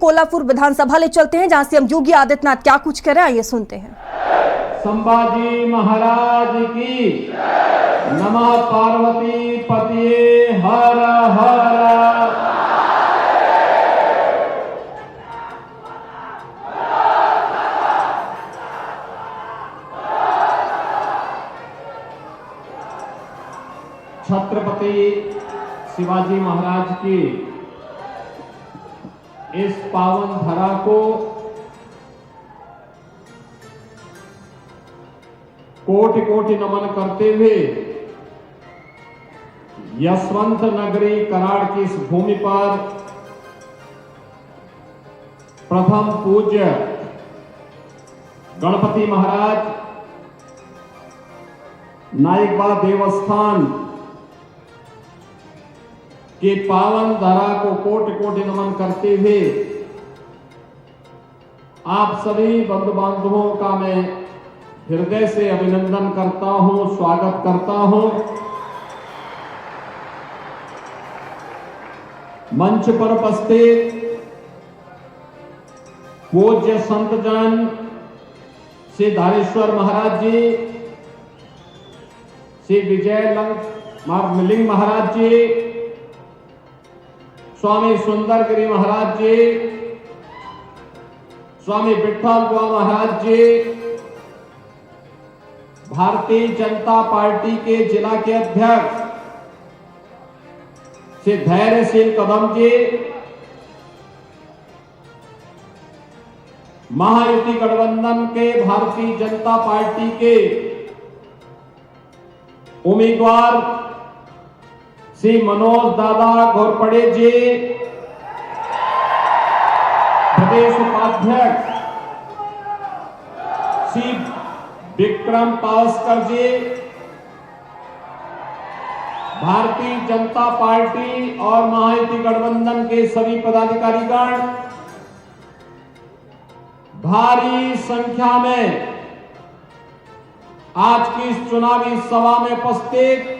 कोल्हापुर विधानसभा ले चलते हैं, जहां सीएम योगी आदित्यनाथ क्या कुछ कह रहे हैं, आइए सुनते हैं। संभाजी महाराज की नमः पार्वती पतिये हर हर। छत्रपति शिवाजी महाराज की इस पावन धरा को कोटि कोटि नमन करते हुए यशवंत नगरी कराड़ की इस भूमि पर प्रथम पूज्य गणपति महाराज नाइकबा देवस्थान के पावन धरा को कोटि कोटि नमन करते हुए आप सभी बंधु बांधवों का मैं हृदय से अभिनंदन करता हूं, स्वागत करता हूं। मंच पर उपस्थित पूज्य संत जन श्री धारेश्वर महाराज जी, श्री विजय लिंग महाराज जी, स्वामी सुंदरगिरी महाराज जी, स्वामी विठ्ठल बुआ महाराज जी, भारतीय जनता पार्टी के जिला के अध्यक्ष श्री धैर्यशील कदम जी, महायुति गठबंधन के भारतीय जनता पार्टी के उम्मीदवार श्री मनोज दादा घोरपड़े जी, प्रदेश उपाध्यक्ष श्री विक्रम पावस्कर जी, भारतीय जनता पार्टी और महायुति गठबंधन के सभी पदाधिकारीगण, भारी संख्या में आज की इस चुनावी सभा में उपस्थित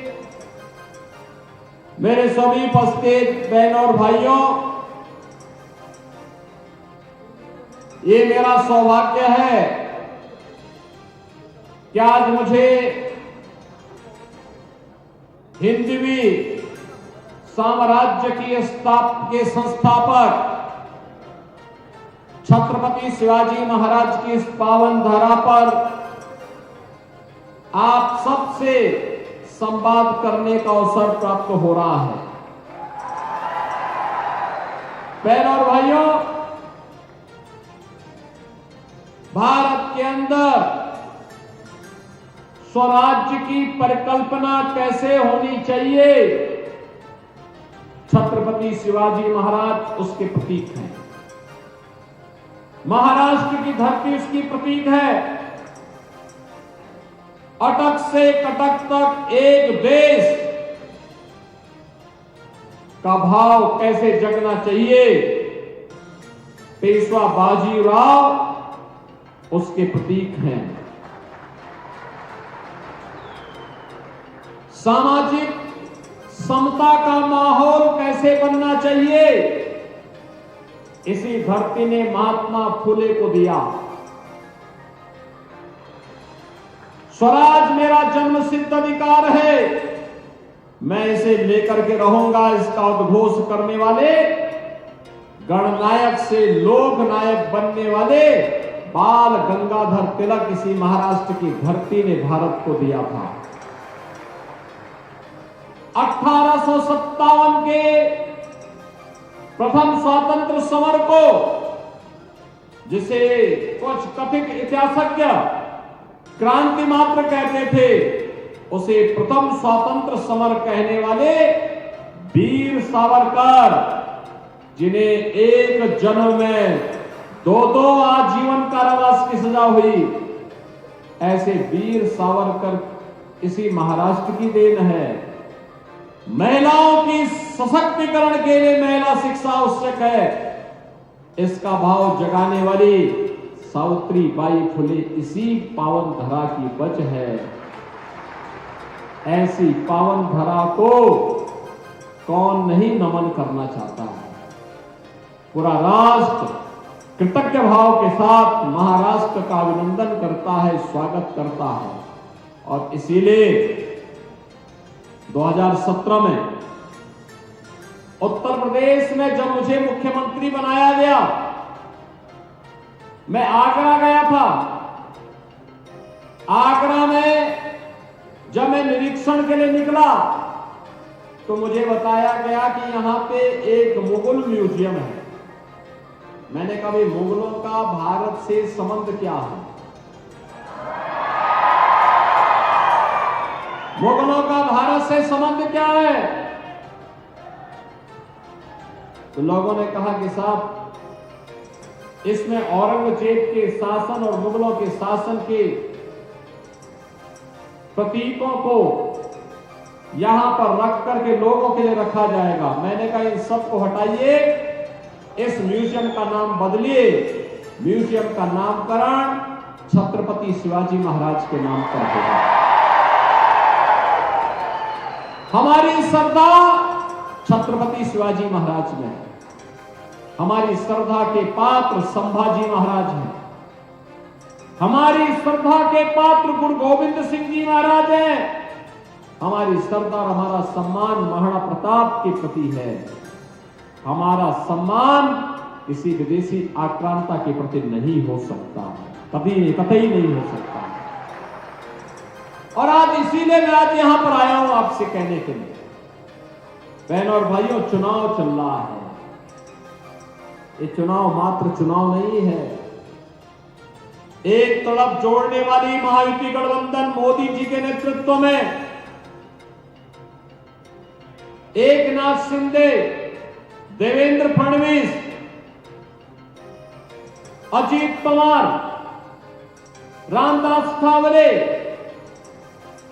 मेरे सभी उपस्थित बहनों और भाइयों, ये मेरा सौभाग्य है कि आज मुझे हिंदवी साम्राज्य के संस्थापक छत्रपति शिवाजी महाराज की इस पावन धरा पर आप सबसे संवाद करने का अवसर प्राप्त हो रहा है। बहनों और भाइयों, भारत के अंदर स्वराज्य की परिकल्पना कैसे होनी चाहिए, छत्रपति शिवाजी महाराज उसके प्रतीक हैं। महाराष्ट्र की धरती उसकी प्रतीक है। अटक से कटक तक एक देश का भाव कैसे जगना चाहिए, पेशवा बाजीराव उसके प्रतीक हैं। सामाजिक समता का माहौल कैसे बनना चाहिए, इसी धरती ने महात्मा फुले को दिया। स्वराज मेरा जन्म सिद्ध अधिकार है, मैं इसे लेकर के रहूंगा। इसका उद्घोष करने वाले, गणनायक से लोक नायक बनने वाले बाल गंगाधर तिलक इसी महाराष्ट्र की धरती ने भारत को दिया था। 1857 के प्रथम स्वातंत्र समर को, जिसे कुछ कथित इतिहासज्ञ क्रांति मात्र कहते थे, उसे प्रथम स्वातंत्र समर कहने वाले वीर सावरकर, जिन्हें एक जन्म में दो आजीवन कारावास की सजा हुई, ऐसे वीर सावरकर इसी महाराष्ट्र की देन है। महिलाओं की सशक्तिकरण के लिए महिला शिक्षा आवश्यक है, इसका भाव जगाने वाली सावित्री बाई फुले इसी पावन धरा की बच है। ऐसी पावन धरा को कौन नहीं नमन करना चाहता है। पूरा राष्ट्र कृतज्ञ भाव के साथ महाराष्ट्र का अभिनंदन करता है, स्वागत करता है। और इसीलिए 2017 में उत्तर प्रदेश में जब मुझे मुख्यमंत्री बनाया गया, मैं आगरा गया था। आगरा में जब मैं निरीक्षण के लिए निकला तो मुझे बताया गया कि यहां पे एक मुगल म्यूजियम है। मैंने कहा भाई मुगलों का भारत से संबंध क्या है? मुगलों का भारत से संबंध क्या है? तो लोगों ने कहा कि साहब, इसमें औरंगजेब के शासन और मुगलों के शासन के प्रतीकों को यहां पर रख करके लोगों के लिए रखा जाएगा। मैंने कहा इन सबको हटाइए, इस म्यूजियम का नाम बदलिए, म्यूजियम का नामकरण छत्रपति शिवाजी महाराज के नाम पर होगा। हमारी श्रद्धा छत्रपति शिवाजी महाराज में है। हमारी श्रद्धा के पात्र संभाजी महाराज हैं। हमारी श्रद्धा के पात्र गुरु गोविंद सिंह जी महाराज हैं। हमारी श्रद्धा और हमारा सम्मान महाराणा प्रताप के प्रति है। हमारा सम्मान किसी विदेशी आक्रांता के प्रति नहीं हो सकता, कभी कतई नहीं हो सकता। और आज इसीलिए मैं आज यहां पर आया हूं आपसे कहने के लिए, बहनों और भाइयों, चुनाव चल रहा है। ये चुनाव मात्र चुनाव नहीं है। एक तरफ जोड़ने वाली महायुति गठबंधन मोदी जी के नेतृत्व में एकनाथ शिंदे, देवेंद्र फडणवीस, अजीत पवार, रामदास ठाकरे,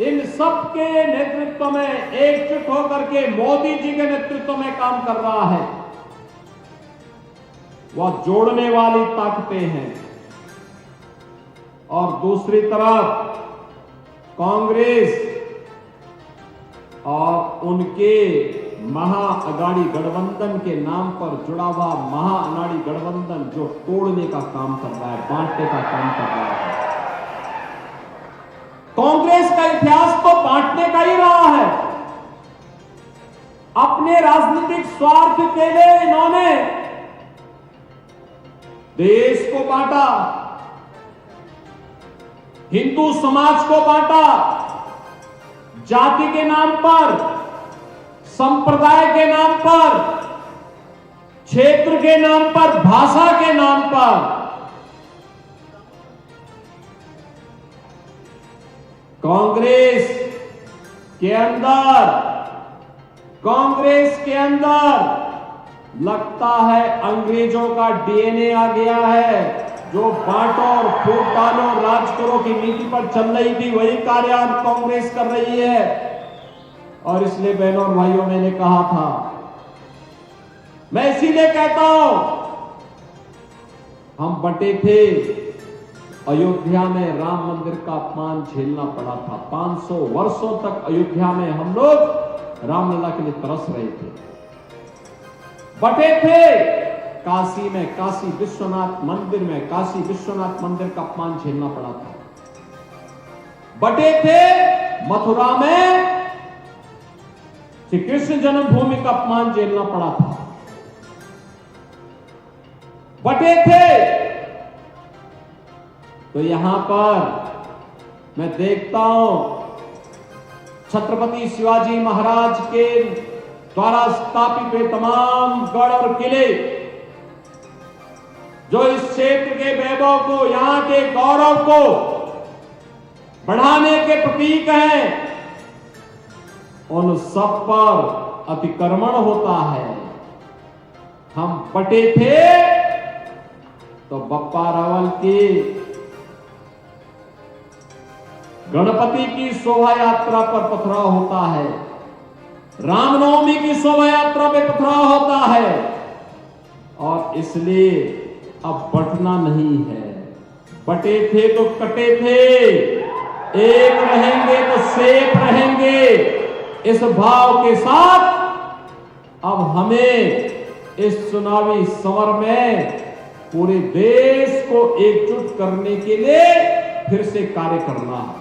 इन सबके नेतृत्व में एकजुट होकर के मोदी जी के नेतृत्व में काम कर रहा है। वह जोड़ने वाली ताकतें हैं। और दूसरी तरफ कांग्रेस और उनके महाअगाड़ी गठबंधन के नाम पर जुड़ा हुआ महाअगाड़ी गठबंधन जो तोड़ने का काम कर रहा है, बांटने का काम कर रहा है। कांग्रेस का इतिहास तो बांटने का ही रहा है। अपने राजनीतिक स्वार्थ के लिए इन्होंने देश को बांटा, हिंदू समाज को बांटा, जाति के नाम पर, संप्रदाय के नाम पर, क्षेत्र के नाम पर, भाषा के नाम पर। कांग्रेस के अंदर लगता है अंग्रेजों का डीएनए आ गया है। जो बांटो और फूट डालो, राज करो की नीति पर चल रही थी, वही कार्य आज कांग्रेस कर रही है। और इसलिए बहनों और भाइयों, मैंने कहा था, मैं इसीलिए कहता हूं, हम बटे थे। अयोध्या में राम मंदिर का अपमान झेलना पड़ा था। 500 वर्षों तक अयोध्या में हम लोग रामलला के लिए तरस रहे थे। बटे थे काशी में, काशी विश्वनाथ मंदिर में, काशी विश्वनाथ मंदिर का अपमान झेलना पड़ा था। बटे थे मथुरा में, श्री कृष्ण जन्मभूमि का अपमान झेलना पड़ा था। बटे थे। तो यहां पर मैं देखता हूं छत्रपति शिवाजी महाराज के द्वारा स्थापित हुए तमाम गढ़ और किले जो इस क्षेत्र के वैभव को, यहां के गौरव को बढ़ाने के प्रतीक हैं, उन सब पर अतिक्रमण होता है। हम बटे थे तो बप्पा रावल की गणपति की शोभा यात्रा पर पथराव होता है, रामनवमी की शोभा यात्रा पे पथराव होता है। और इसलिए अब बटना नहीं है। बटे थे तो कटे थे, एक रहेंगे तो सेफ रहेंगे। इस भाव के साथ अब हमें इस चुनावी समर में पूरे देश को एकजुट करने के लिए फिर से कार्य करना है।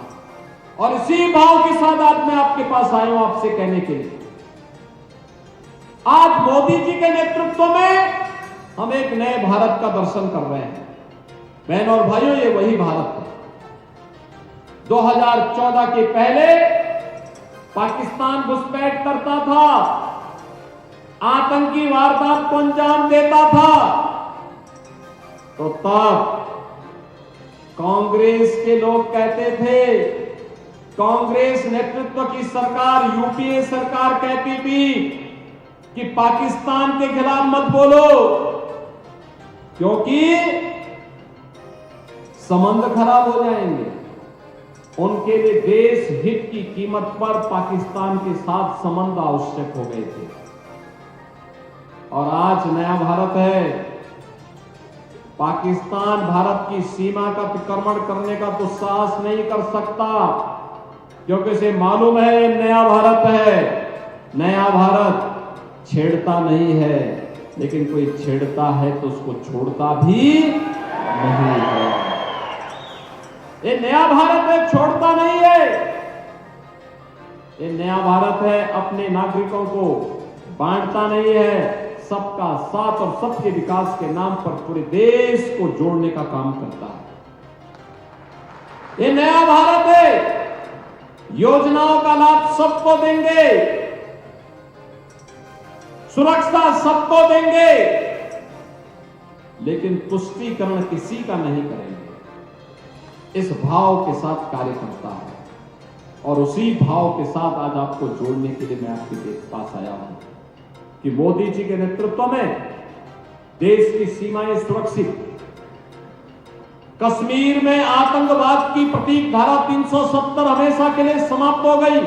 और इसी भाव के साथ आज मैं आपके पास आया हूं आपसे कहने के लिए, आज मोदी जी के नेतृत्व में हम एक नए भारत का दर्शन कर रहे हैं। बहन और भाइयों, ये वही भारत है 2014 के पहले पाकिस्तान घुसपैठ करता था, आतंकी वारदात को अंजाम देता था, तो तब कांग्रेस के लोग कहते थे, कांग्रेस नेतृत्व की सरकार, यूपीए सरकार कहती थी कि पाकिस्तान के खिलाफ मत बोलो क्योंकि संबंध खराब हो जाएंगे। उनके लिए देश हित की कीमत पर पाकिस्तान के साथ संबंध आवश्यक हो गए थे। और आज नया भारत है, पाकिस्तान भारत की सीमा का अतिक्रमण करने का तो साहस नहीं कर सकता क्योंकि उसे मालूम है नया भारत है। नया भारत छेड़ता नहीं है, लेकिन कोई छेड़ता है तो उसको छोड़ता भी नहीं है। ये नया भारत है, छोड़ता नहीं है। ये नया भारत है, अपने नागरिकों को बांटता नहीं है, सबका साथ और सबके विकास के नाम पर पूरे देश को जोड़ने का काम करता है। ये नया भारत है, योजनाओं का लाभ सबको देंगे, सुरक्षा सबको देंगे, लेकिन तुष्टीकरण किसी का नहीं करेंगे। इस भाव के साथ कार्य करता है और उसी भाव के साथ आज आपको जोड़ने के लिए मैं आपके पास आया हूं कि मोदी जी के नेतृत्व में देश की सीमाएं सुरक्षित, कश्मीर में आतंकवाद की प्रतीक धारा 370 हमेशा के लिए समाप्त हो गई,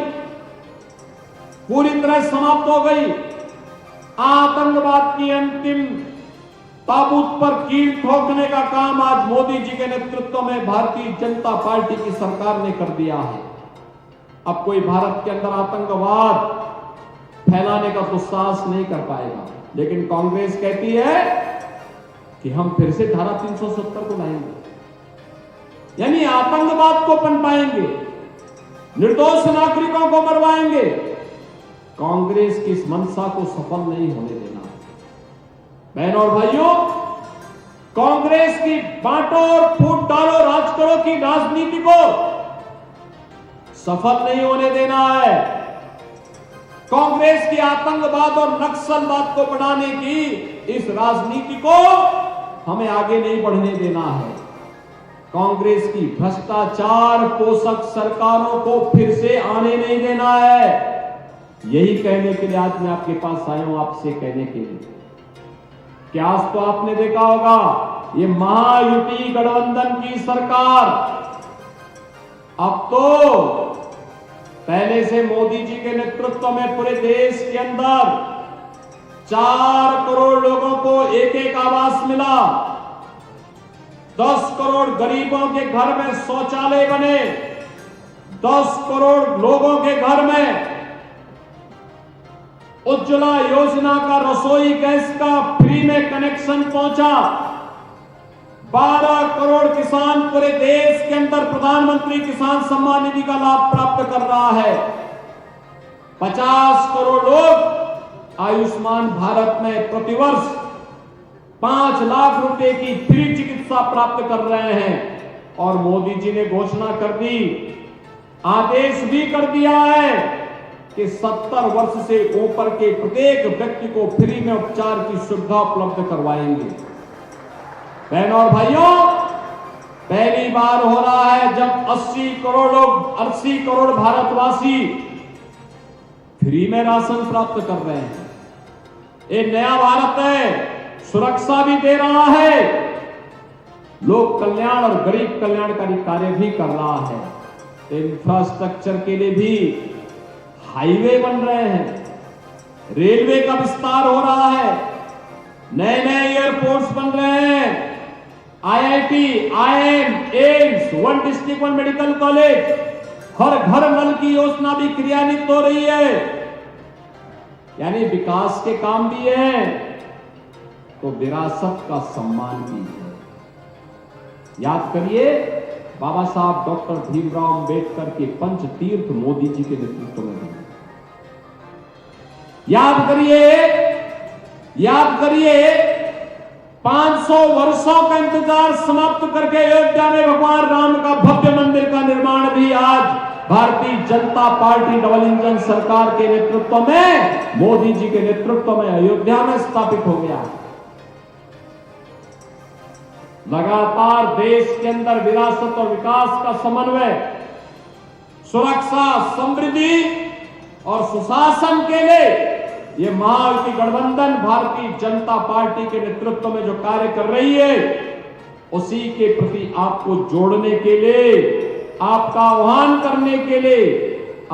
पूरी तरह समाप्त हो गई। आतंकवाद की अंतिम ताबूत पर कील ठोकने का काम आज मोदी जी के नेतृत्व में भारतीय जनता पार्टी की सरकार ने कर दिया है। अब कोई भारत के अंदर आतंकवाद फैलाने का दुस्साहस नहीं कर पाएगा, लेकिन कांग्रेस कहती है कि हम फिर से धारा 370 को लाएंगे, यानी आतंकवाद को पनपाएंगे, निर्दोष नागरिकों को मरवाएंगे। कांग्रेस की इस मंशा को सफल नहीं होने देना। बहनों और भाइयों, कांग्रेस की बांटो और फूट डालो राज करो की राजनीति को सफल नहीं होने देना है। कांग्रेस की आतंकवाद और नक्सलवाद को बढ़ाने की इस राजनीति को हमें आगे नहीं बढ़ने देना है। कांग्रेस की भ्रष्टाचार पोषक सरकारों को फिर से आने नहीं देना है। यही कहने के लिए आज मैं आपके पास आया हूं, आपसे कहने के लिए कि आज तो आपने देखा होगा ये महायुति गठबंधन की सरकार अब तो पहले से मोदी जी के नेतृत्व में पूरे देश के अंदर 4 करोड़ लोगों को एक एक आवास मिला, 10 करोड़ गरीबों के घर में शौचालय बने, 10 करोड़ लोगों के घर में उज्ज्वला योजना का रसोई गैस का फ्री में कनेक्शन पहुंचा, 12 करोड़ किसान पूरे देश के अंदर प्रधानमंत्री किसान सम्मान निधि का लाभ प्राप्त कर रहा है, 50 करोड़ लोग आयुष्मान भारत में प्रतिवर्ष 5 लाख रुपए की फ्री चिकित्सा प्राप्त कर रहे हैं। और मोदी जी ने घोषणा कर दी, आदेश भी कर दिया है कि 70 वर्ष से ऊपर के प्रत्येक व्यक्ति को फ्री में उपचार की सुविधा उपलब्ध करवाएंगे। बहनों और भाइयों, पहली बार हो रहा है जब 80 करोड़ लोग, 80 करोड़ भारतवासी फ्री में राशन प्राप्त कर रहे हैं। ये नया भारत है, सुरक्षा भी दे रहा है, लोक कल्याण और गरीब कल्याणकारी कार्य भी कर रहा है। इंफ्रास्ट्रक्चर के लिए भी हाईवे बन रहे हैं, रेलवे का विस्तार हो रहा है, नए नए एयरपोर्ट्स बन रहे हैं, IIT, IIM, AIIMS, 1 district 1 medical college, हर घर नल की योजना भी क्रियान्वित हो रही है। यानी विकास के काम भी है, तो विरासत का सम्मान भी है। याद करिए, बाबा साहब डॉक्टर भीमराव अंबेडकर के पंचतीर्थ मोदी जी के नेतृत्व में हुए। याद करिए 500 वर्षों का इंतजार समाप्त करके अयोध्या में भगवान राम का भव्य मंदिर का निर्माण भी आज Bharatiya Janata party double engine सरकार के नेतृत्व में, मोदी जी के नेतृत्व में अयोध्या में स्थापित हो गया। लगातार देश के अंदर विरासत और विकास का समन्वय, सुरक्षा, समृद्धि और सुशासन के लिए ये महायुति गठबंधन भारतीय जनता पार्टी के नेतृत्व में जो कार्य कर रही है, उसी के प्रति आपको जोड़ने के लिए, आपका आह्वान करने के लिए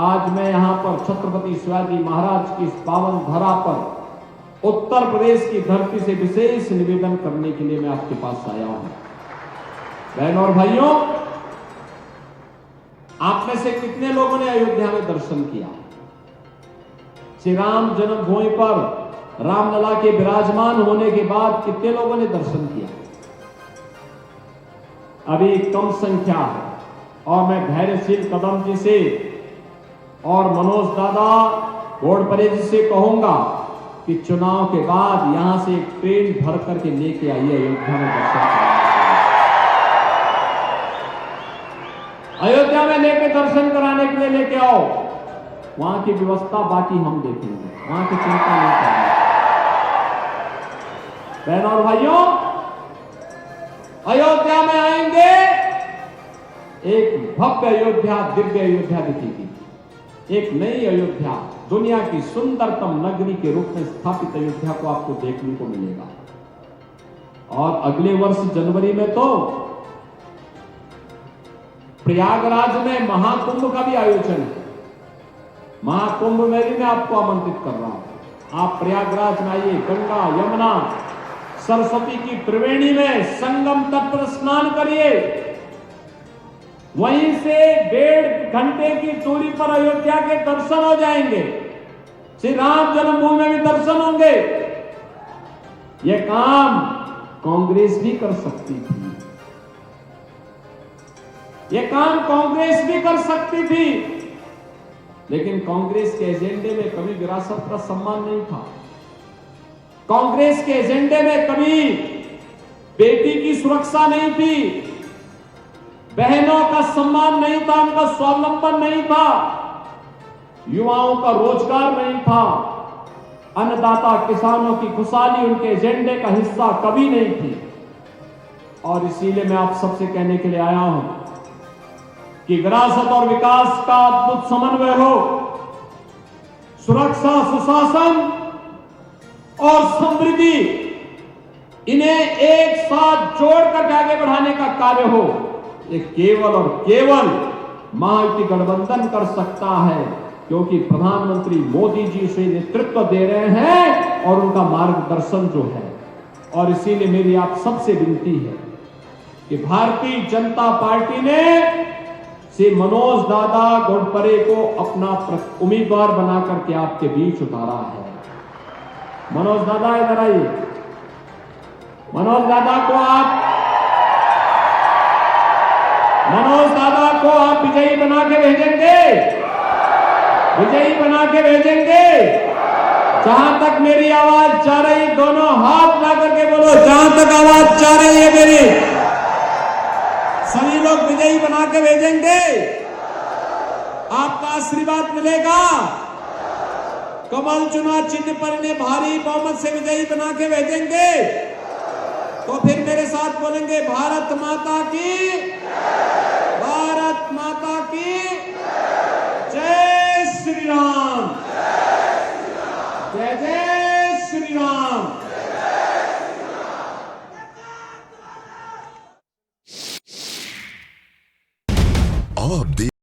आज मैं यहां पर छत्रपति शिवाजी महाराज की इस पावन धरा पर उत्तर प्रदेश की धरती से विशेष निवेदन करने के लिए मैं आपके पास आया हूं। बहनों और भाइयों, आप में से कितने लोगों ने अयोध्या में दर्शन किया? श्री राम जन्मभूमि पर रामलला के विराजमान होने के बाद कितने लोगों ने दर्शन किया? अभी कम संख्या है। और मैं धैर्यशील कदम जी से और मनोज दादा घोड़परे जी से कहूंगा कि चुनाव के बाद यहां से एक ट्रेन भर करके लेके आइए, अयोध्या में दर्शन करें। अयोध्या में लेके दर्शन कराने के लिए लेके आओ, वहां की व्यवस्था बाकी हम देखेंगे, वहां की चिंता नहीं करनी। बहनों और भाइयों, अयोध्या में आएंगे, एक भव्य अयोध्या, दिव्य अयोध्या दिखेगी। एक नई अयोध्या, दुनिया की सुंदरतम नगरी के रूप में स्थापित अयोध्या को आपको देखने को मिलेगा। और अगले वर्ष जनवरी में तो प्रयागराज में महाकुंभ का भी आयोजन है। महाकुंभ में भी मैं आपको आमंत्रित कर रहा हूं। आप प्रयागराज में आइए, गंगा, यमुना, सरस्वती की त्रिवेणी में संगम तट पर स्नान करिए। वहीं से 1.5 घंटे की दूरी पर अयोध्या के दर्शन हो जाएंगे। श्री राम जन्मभूमि में भी दर्शन होंगे। यह काम कांग्रेस भी कर सकती थी, यह काम कांग्रेस भी कर सकती थी, लेकिन कांग्रेस के एजेंडे में कभी विरासत का सम्मान नहीं था। कांग्रेस के एजेंडे में कभी बेटी की सुरक्षा नहीं थी, बहनों का सम्मान नहीं था, उनका स्वावलंबन नहीं था, युवाओं का रोजगार नहीं था, अन्नदाता किसानों की खुशहाली उनके एजेंडे का हिस्सा कभी नहीं थी। और इसीलिए मैं आप सबसे कहने के लिए आया हूं कि विरासत और विकास का अद्भुत समन्वय हो, सुरक्षा, सुशासन और समृद्धि, इन्हें एक साथ जोड़कर आगे बढ़ाने का कार्य हो, ये केवल और केवल महायुति गठबंधन कर सकता है, क्योंकि प्रधानमंत्री मोदी जी उसे नेतृत्व दे रहे हैं और उनका मार्गदर्शन जो है। और इसीलिए मेरी आप सबसे विनती है कि भारतीय जनता पार्टी ने श्री मनोज दादा घोड़परे को अपना उम्मीदवार बना करके आपके बीच उतारा है। मनोज दादा इधर आइए। मनोज दादा को आप विजयी बना के भेजेंगे, विजयी बना के भेजेंगे। जहां तक मेरी आवाज जा रही, दोनों हाथ ला करके बोलो, जहां तक आवाज जा रही है मेरी, सभी लोग विजयी बना के भेजेंगे। आपका आशीर्वाद मिलेगा। कमल चुनाव चिन्ह पर इन्हें भारी बहुमत से विजयी बना के भेजेंगे। तो फिर मेरे साथ बोलेंगे, भारत माता की, भारत माता की जय श्री राम, जय जय